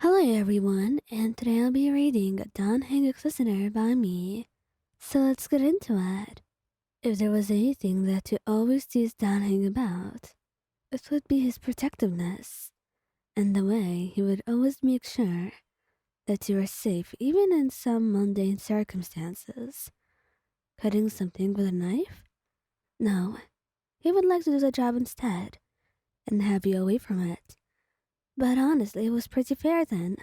Hello everyone, and today I'll be reading danheng Listener by me. So let's get into it. If there was anything that you always tease danheng about, it would be his protectiveness, and the way he would always make sure that you are safe even in some mundane circumstances. Cutting something with a knife? No, he would like to do the job instead, and have you away from it. But honestly, it was pretty fair then,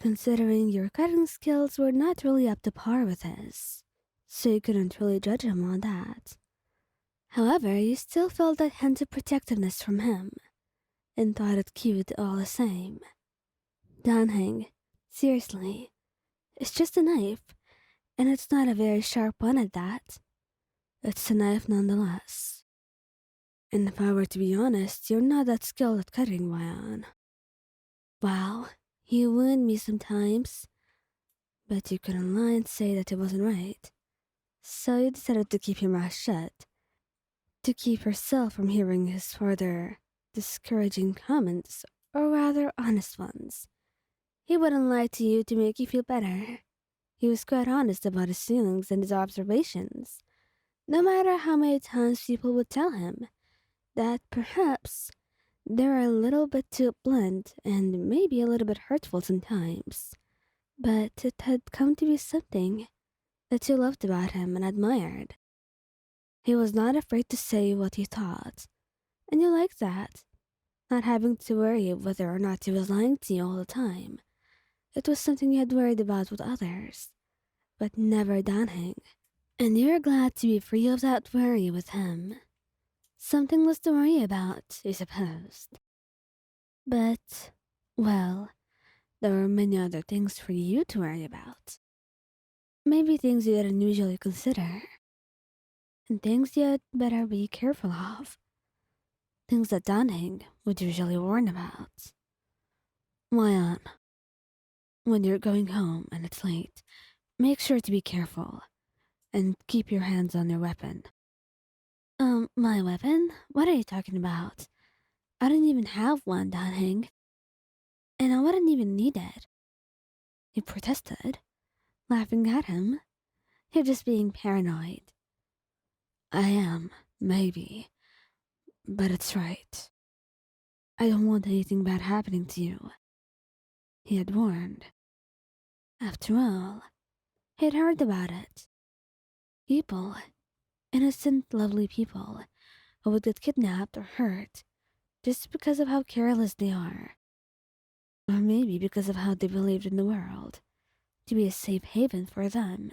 considering your cutting skills were not really up to par with his, so you couldn't really judge him on that. However, you still felt that hint of protectiveness from him, and thought it cute all the same. Danheng, seriously, it's just a knife, and it's not a very sharp one at that. It's a knife nonetheless. And if I were to be honest, you're not that skilled at cutting, Ryan. Wow, you wound me sometimes, but you couldn't lie and say that it wasn't right. So you decided to keep your mouth shut, to keep yourself from hearing his further discouraging comments, or rather honest ones. He wouldn't lie to you to make you feel better. He was quite honest about his feelings and his observations, no matter how many times people would tell him that perhaps they're a little bit too blunt and maybe a little bit hurtful sometimes. But it had come to be something that you loved about him and admired. He was not afraid to say what he thought, and you liked that, not having to worry whether or not he was lying to you all the time. It was something you had worried about with others, but never danheng, and you were glad to be free of that worry with him. Something less to worry about, you supposed. But, well, there were many other things for you to worry about. Maybe things you didn't usually consider, and things you'd better be careful of. Things that danheng would usually warn about. Why, when you're going home and it's late, make sure to be careful and keep your hands on your weapon. My weapon? What are you talking about? I don't even have one, danheng, and I wouldn't even need it. He protested, laughing at him. You're just being paranoid. I am, maybe, but it's right. I don't want anything bad happening to you, he had warned. After all, he'd heard about it. People, innocent, lovely people, who would get kidnapped or hurt just because of how careless they are, or maybe because of how they believed in the world to be a safe haven for them,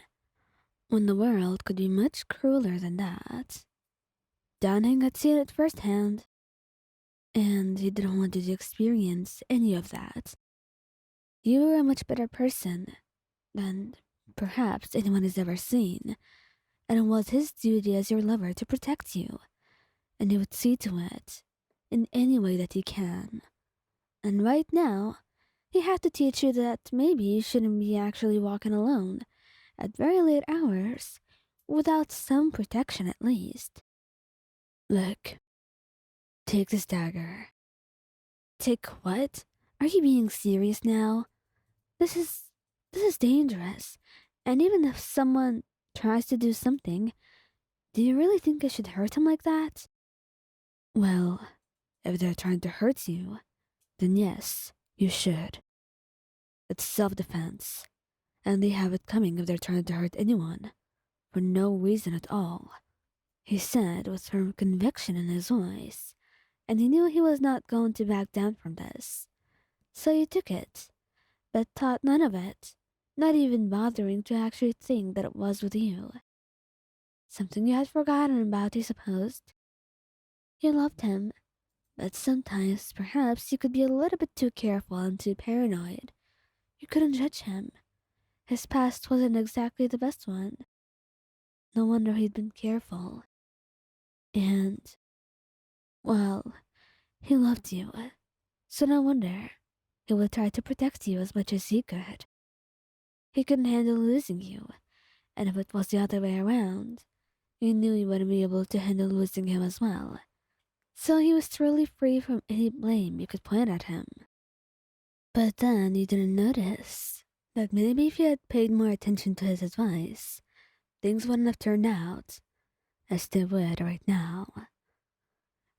when the world could be much crueler than that. Danheng had seen it firsthand, and he didn't want you to experience any of that. You were a much better person than perhaps anyone has ever seen, and it was his duty as your lover to protect you, and he would see to it in any way that he can. And right now, he had to teach you that maybe you shouldn't be actually walking alone at very late hours without some protection at least. Look, take this dagger. Take what? Are you being serious now? This is this is dangerous. And even if someone tries to do something, do you really think I should hurt him like that? Well, if they're trying to hurt you, then yes, you should. It's self-defense, and they have it coming if they're trying to hurt anyone, for no reason at all, he said with firm conviction in his voice, and he knew he was not going to back down from this. So he took it, but thought none of it, not even bothering to actually think that it was with you. Something you had forgotten about, he supposed. You loved him, but sometimes perhaps you could be a little bit too careful and too paranoid. You couldn't judge him. His past wasn't exactly the best one. No wonder he'd been careful. And, well, he loved you. So no wonder he would try to protect you as much as he could. He couldn't handle losing you, and if it was the other way around, you knew you wouldn't be able to handle losing him as well. So he was truly free from any blame you could point at him. But then you didn't notice that maybe if you had paid more attention to his advice, things wouldn't have turned out as they would right now.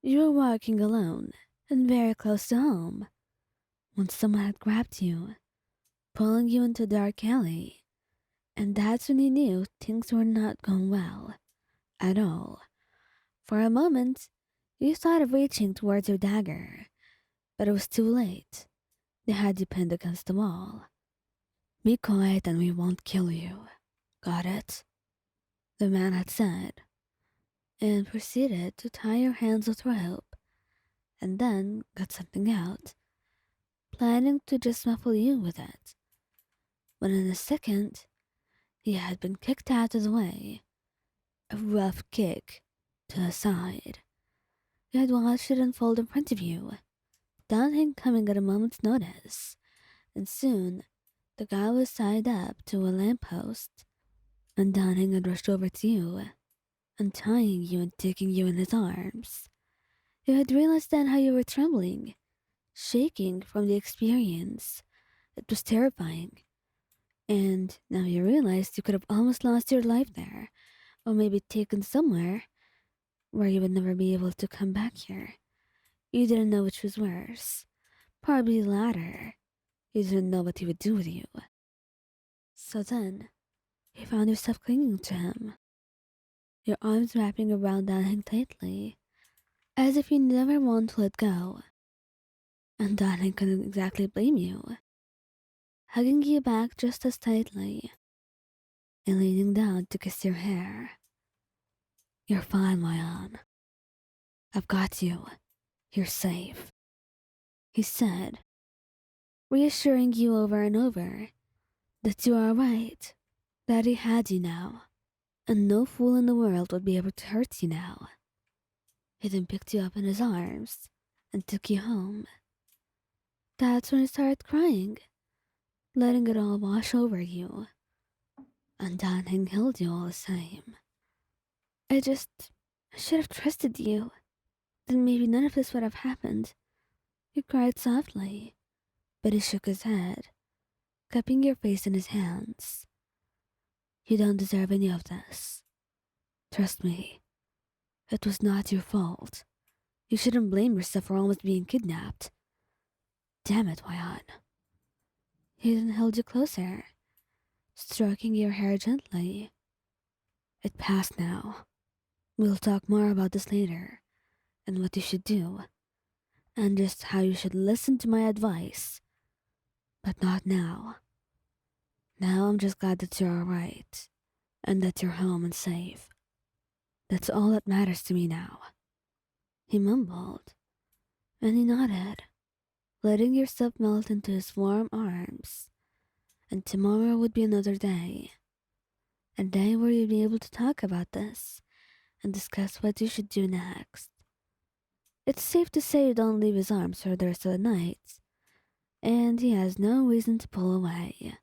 You were walking alone and very close to home when someone had grabbed you, pulling you into a dark alley, and that's when you knew things were not going well at all. For a moment, you thought of reaching towards your dagger, but it was too late. They had you pinned against the wall. Be quiet and we won't kill you. Got it? The man had said, and proceeded to tie your hands with rope, and then got something out, planning to just muffle you with it. When in a second, he had been kicked out of the way. A rough kick to the side. You had watched it unfold in front of you, danheng coming at a moment's notice, and soon the guy was tied up to a lamppost, and danheng had rushed over to you, untying you and taking you in his arms. You had realized then how you were trembling, shaking from the experience. It was terrifying. And now you realized you could have almost lost your life there, or maybe taken somewhere where you would never be able to come back here. You didn't know which was worse. Probably the latter. You didn't know what he would do with you. So then, you found yourself clinging to him, your arms wrapping around danheng tightly, as if you never want to let go. And danheng couldn't exactly blame you, hugging you back just as tightly, and leaning down to kiss your hair. You're fine, Mayan. I've got you. You're safe, he said, reassuring you over and over that you are right, that he had you now, and no fool in the world would be able to hurt you now. He then picked you up in his arms and took you home. That's when you started crying, letting it all wash over you. And danheng held you all the same. I should have trusted you. Then maybe none of this would have happened. He cried softly, but he shook his head, cupping your face in his hands. You don't deserve any of this. Trust me, it was not your fault. You shouldn't blame yourself for almost being kidnapped. Damn it, Wayan. He then held you closer, stroking your hair gently. It passed now. We'll talk more about this later, and what you should do, and just how you should listen to my advice. But not now. Now I'm just glad that you're alright, and that you're home and safe. That's all that matters to me now. He mumbled, and he nodded, letting yourself melt into his warm arms. And tomorrow would be another day. A day where you'd be able to talk about this and discuss what you should do next. It's safe to say you don't leave his arms for the rest of the night, and he has no reason to pull away.